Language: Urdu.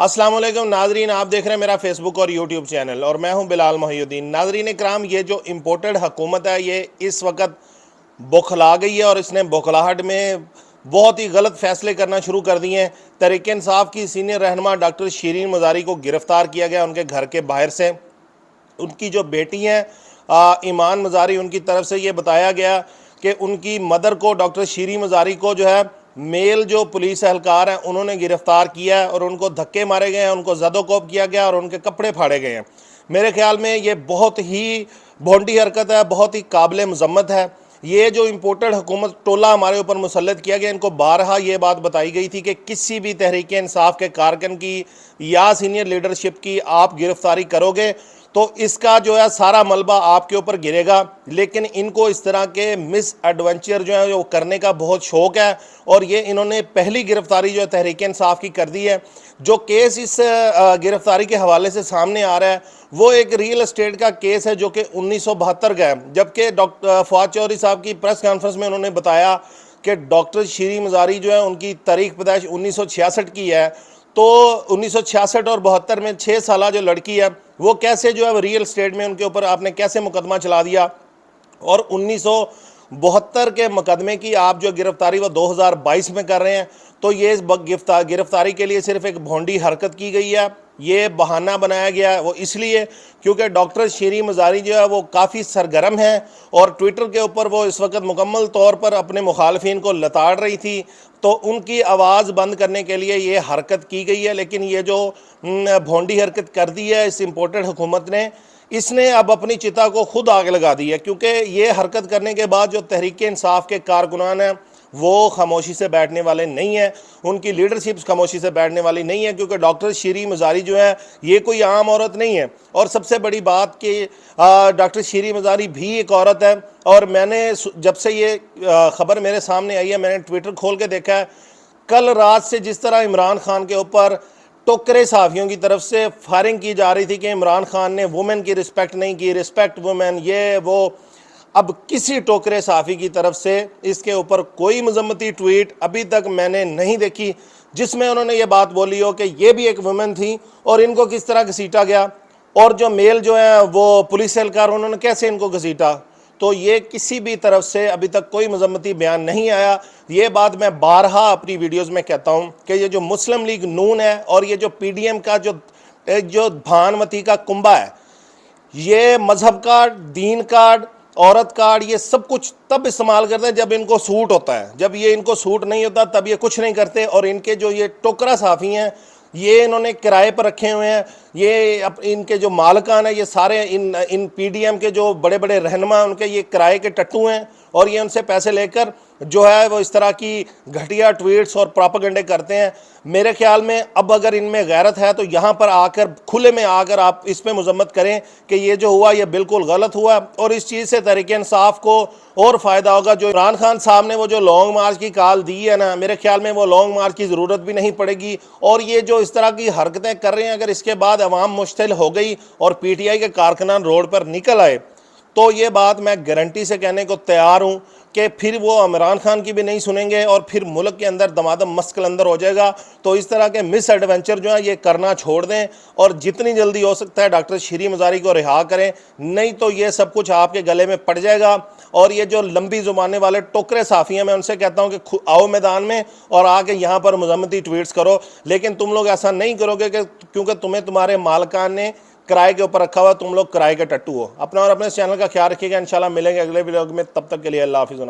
السلام علیکم ناظرین، آپ دیکھ رہے ہیں میرا فیس بک اور یوٹیوب چینل اور میں ہوں بلال محی الدین۔ ناظرین کرام، یہ جو امپورٹڈ حکومت ہے یہ اس وقت بوکھلا گئی ہے اور اس نے بوکھلاہٹ میں بہت ہی غلط فیصلے کرنا شروع کر دیے ہیں۔ تحریک انصاف کی سینئر رہنما ڈاکٹر شیرین مزاری کو گرفتار کیا گیا ان کے گھر کے باہر سے۔ ان کی جو بیٹی ہیں ایمان مزاری، ان کی طرف سے یہ بتایا گیا کہ ان کی مدر کو، ڈاکٹر شیرین مزاری کو جو ہے میل جو پولیس اہلکار ہیں انہوں نے گرفتار کیا ہے اور ان کو دھکے مارے گئے ہیں، ان کو زد و کوب کیا گیا اور ان کے کپڑے پھاڑے گئے ہیں۔ میرے خیال میں یہ بہت ہی بھونڈی حرکت ہے، بہت ہی قابل مذمت ہے۔ یہ جو امپورٹڈ حکومت ٹولہ ہمارے اوپر مسلط کیا گیا، ان کو بارہا یہ بات بتائی گئی تھی کہ کسی بھی تحریک انصاف کے کارکن کی یا سینئر لیڈرشپ کی آپ گرفتاری کرو گے تو اس کا جو ہے سارا ملبہ آپ کے اوپر گرے گا۔ لیکن ان کو اس طرح کے مس ایڈونچر جو ہے وہ کرنے کا بہت شوق ہے اور یہ انہوں نے پہلی گرفتاری جو ہے تحریک انصاف کی کر دی ہے۔ جو کیس اس گرفتاری کے حوالے سے سامنے آ رہا ہے وہ ایک ریئل اسٹیٹ کا کیس ہے جو کہ 1972 کا ہے، جبکہ ڈاکٹر فواد چودھری صاحب کی پریس کانفرنس میں انہوں نے بتایا کہ ڈاکٹر شیرین مزاری جو ہے ان کی تاریخ پیدائش 1966 کی ہے، تو 1966 اور 72 میں 6 سالہ جو لڑکی ہے وہ کیسے جو ہے ریئل اسٹیٹ میں ان کے اوپر آپ نے کیسے مقدمہ چلا دیا، اور 1972 کے مقدمے کی آپ جو گرفتاری وہ 2022 میں کر رہے ہیں۔ تو یہ گرفتاری کے لیے صرف ایک بھونڈی حرکت کی گئی ہے، یہ بہانہ بنایا گیا ہے، وہ اس لیے کیونکہ ڈاکٹر شیرین مزاری جو ہے وہ کافی سرگرم ہیں اور ٹویٹر کے اوپر وہ اس وقت مکمل طور پر اپنے مخالفین کو لتاڑ رہی تھی، تو ان کی آواز بند کرنے کے لیے یہ حرکت کی گئی ہے۔ لیکن یہ جو بھونڈی حرکت کر دی ہے اس امپورٹڈ حکومت نے، اس نے اب اپنی چتا کو خود آگ لگا دی ہے، کیونکہ یہ حرکت کرنے کے بعد جو تحریک انصاف کے کارکنان ہیں وہ خاموشی سے بیٹھنے والے نہیں ہیں، ان کی لیڈرشپ خاموشی سے بیٹھنے والی نہیں ہے، کیونکہ ڈاکٹر شیرین مزاری جو ہے یہ کوئی عام عورت نہیں ہے۔ اور سب سے بڑی بات کہ ڈاکٹر شیرین مزاری بھی ایک عورت ہے، اور میں نے جب سے یہ خبر میرے سامنے آئی ہے میں نے ٹویٹر کھول کے دیکھا ہے، کل رات سے جس طرح عمران خان کے اوپر ٹوکرے صحافیوں کی طرف سے فائرنگ کی جا رہی تھی کہ عمران خان نے وومن کی رسپیکٹ نہیں کی، رسپیکٹ وومن، یہ وہ، اب کسی ٹوکرے صحافی کی طرف سے اس کے اوپر کوئی مذمتی ٹویٹ ابھی تک میں نے نہیں دیکھی جس میں انہوں نے یہ بات بولی ہو کہ یہ بھی ایک وومن تھی اور ان کو کس طرح گھسیٹا گیا، اور جو میل جو ہیں وہ پولیس اہلکار انہوں نے کیسے ان کو گھسیٹا۔ تو یہ کسی بھی طرف سے ابھی تک کوئی مذمتی بیان نہیں آیا۔ یہ بات میں بارہا اپنی ویڈیوز میں کہتا ہوں کہ یہ جو مسلم لیگ نون ہے اور یہ جو پی ڈی ایم کا جو بھانوتی کا کنبہ ہے، یہ مذہب کارڈ، دین کارڈ، عورت کارڈ، یہ سب کچھ تب استعمال کرتے ہیں جب ان کو سوٹ ہوتا ہے، جب یہ ان کو سوٹ نہیں ہوتا تب یہ کچھ نہیں کرتے۔ اور ان کے جو یہ ٹوکرا صحافی ہیں یہ انہوں نے کرائے پر رکھے ہوئے ہیں، یہ ان کے جو مالکان ہیں یہ سارے ان پی ڈی ایم کے جو بڑے بڑے رہنما ان کے یہ کرائے کے ٹٹو ہیں، اور یہ ان سے پیسے لے کر جو ہے وہ اس طرح کی گھٹیا ٹویٹس اور پراپیگنڈے کرتے ہیں۔ میرے خیال میں اب اگر ان میں غیرت ہے تو یہاں پر آ کر کھلے میں آ کر آپ اس پہ مذمت کریں کہ یہ جو ہوا یہ بالکل غلط ہوا، اور اس چیز سے تحریک انصاف کو اور فائدہ ہوگا۔ جو عمران خان صاحب نے وہ جو لانگ مارچ کی کال دی ہے نا، میرے خیال میں وہ لانگ مارچ کی ضرورت بھی نہیں پڑے گی، اور یہ جو اس طرح کی حرکتیں کر رہے ہیں اگر اس کے بعد عوام مشتعل ہو گئی اور پی ٹی آئی کے کارکنان روڈ پر نکل آئے تو یہ بات میں گارنٹی سے کہنے کو تیار ہوں کہ پھر وہ عمران خان کی بھی نہیں سنیں گے اور پھر ملک کے اندر دمادم مسکل اندر ہو جائے گا۔ تو اس طرح کے مس ایڈونچر جو ہیں یہ کرنا چھوڑ دیں اور جتنی جلدی ہو سکتا ہے ڈاکٹر شیرین مزاری کو رہا کریں، نہیں تو یہ سب کچھ آپ کے گلے میں پڑ جائے گا۔ اور یہ جو لمبی زبانے والے ٹوکرے صحافی ہیں میں ان سے کہتا ہوں کہ آؤ میدان میں اور آ کے یہاں پر مذمتی ٹویٹس کرو، لیکن تم لوگ ایسا نہیں کرو گے کہ کیونکہ تمہیں تمہارے مالکان نے کرائے کے اوپر رکھا ہوا، تم لوگ کرائے کے ٹٹو ہو۔ اپنا اور اپنے چینل کا خیال رکھیے گا، انشاءاللہ ملیں گے اگلے ویڈیو میں، تب تک کے لیے اللہ حافظ۔